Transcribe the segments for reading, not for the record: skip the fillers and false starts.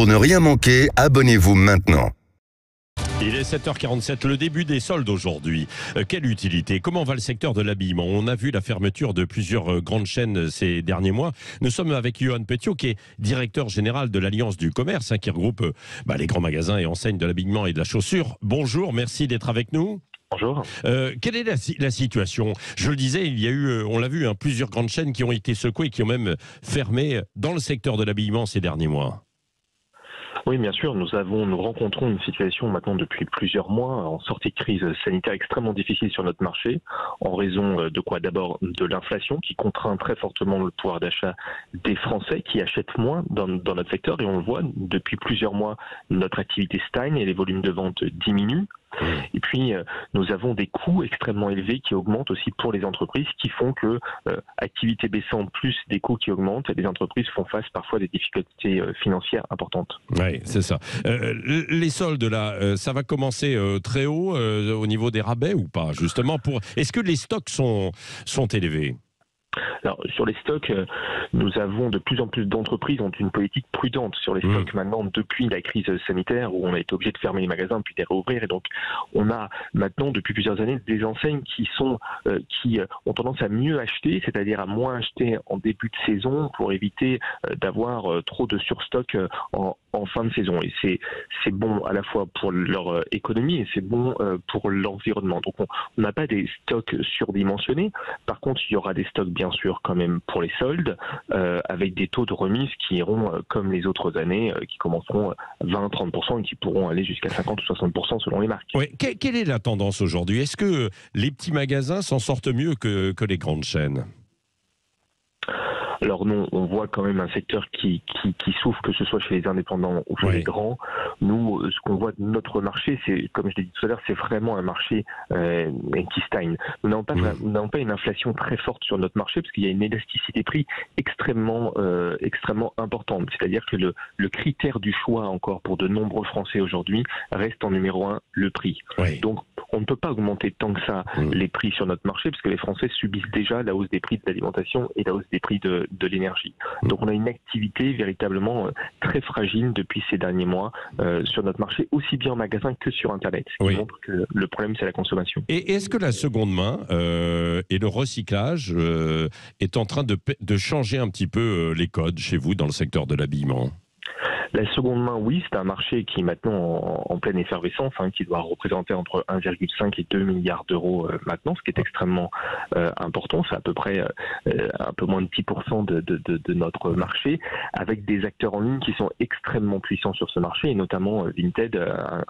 Pour ne rien manquer, abonnez-vous maintenant. Il est 7h47, le début des soldes aujourd'hui. Quelle utilité? Comment va le secteur de l'habillement? On a vu la fermeture de plusieurs grandes chaînes ces derniers mois. Nous sommes avec Yoann Petiot, qui est directeur général de l'Alliance du commerce, qui regroupe les grands magasins et enseignes de l'habillement et de la chaussure. Bonjour, merci d'être avec nous. Bonjour. Quelle est la situation? Je le disais, il y a eu, on l'a vu, plusieurs grandes chaînes qui ont été secouées, qui ont même fermé dans le secteur de l'habillement ces derniers mois. Oui, bien sûr, nous rencontrons une situation maintenant depuis plusieurs mois en sortie de crise sanitaire extrêmement difficile sur notre marché, en raison de quoi? D'abord de l'inflation qui contraint très fortement le pouvoir d'achat des Français qui achètent moins dans notre secteur, et on le voit depuis plusieurs mois, notre activité stagne et les volumes de vente diminuent. Et puis, nous avons des coûts extrêmement élevés qui augmentent aussi pour les entreprises, qui font que, activité baissante plus des coûts qui augmentent, les entreprises font face parfois à des difficultés financières importantes. Oui, c'est ça. Les soldes, là, ça va commencer très haut au niveau des rabais ou pas, justement Est-ce que les stocks sont élevés? Alors, sur les stocks, nous avons de plus en plus d'entreprises ont une politique prudente sur les stocks maintenant depuis la crise sanitaire où on a été obligé de fermer les magasins puis de les réouvrir. Et donc, on a maintenant depuis plusieurs années des enseignes qui ont tendance à mieux acheter, c'est-à-dire à moins acheter en début de saison pour éviter d'avoir trop de surstock en fin de saison. Et c'est bon à la fois pour leur économie et c'est bon pour l'environnement. Donc, on n'a pas des stocks surdimensionnés. Par contre, il y aura des stocks bien sûr quand même pour les soldes, avec des taux de remise qui iront comme les autres années, qui commenceront 20-30% et qui pourront aller jusqu'à 50 ou 60% selon les marques. Oui. Quelle est la tendance aujourd'hui? Est-ce que les petits magasins s'en sortent mieux que les grandes chaînes? Alors non, on voit quand même un secteur qui souffre, que ce soit chez les indépendants ou chez les grands. Nous, ce qu'on voit de notre marché, c'est, comme je l'ai dit tout à l'heure, c'est vraiment un marché qui stagne. Nous n'avons pas une inflation très forte sur notre marché, parce qu'il y a une élasticité prix extrêmement importante. C'est-à-dire que le critère du choix encore pour de nombreux Français aujourd'hui reste en numéro 1, le prix. Oui. Donc on ne peut pas augmenter tant que ça les prix sur notre marché, parce que les Français subissent déjà la hausse des prix de l'alimentation et la hausse des prix de l'énergie. Donc on a une activité véritablement très fragile depuis ces derniers mois sur notre marché, aussi bien en magasin que sur Internet, ce qui montre que le problème c'est la consommation. Et est-ce que la seconde main et le recyclage est en train de changer un petit peu les codes chez vous dans le secteur de l'habillement? La seconde main, oui, c'est un marché qui est maintenant en pleine effervescence, qui doit représenter entre 1,5 et 2 milliards d'euros maintenant, ce qui est extrêmement important. C'est à peu près un peu moins de 10% de notre marché, avec des acteurs en ligne qui sont extrêmement puissants sur ce marché, et notamment Vinted,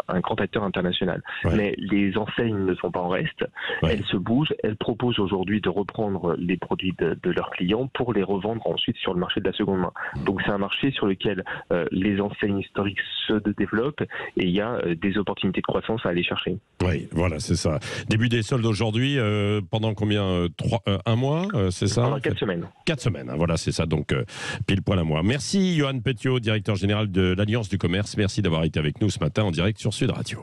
un grand acteur international. Ouais. Mais les enseignes ne sont pas en reste, elles se bougent, elles proposent aujourd'hui de reprendre les produits de leurs clients pour les revendre ensuite sur le marché de la seconde main. Donc c'est un marché sur lequel les enseignes historiques se développent et il y a des opportunités de croissance à aller chercher. Oui, voilà, c'est ça. Début des soldes aujourd'hui, pendant combien? Un mois, c'est ça? Pendant 4 semaines. 4 semaines, voilà, c'est ça, donc pile poil un mois. Merci Yoann Petiot, directeur général de l'Alliance du commerce. Merci d'avoir été avec nous ce matin en direct sur Sud Radio.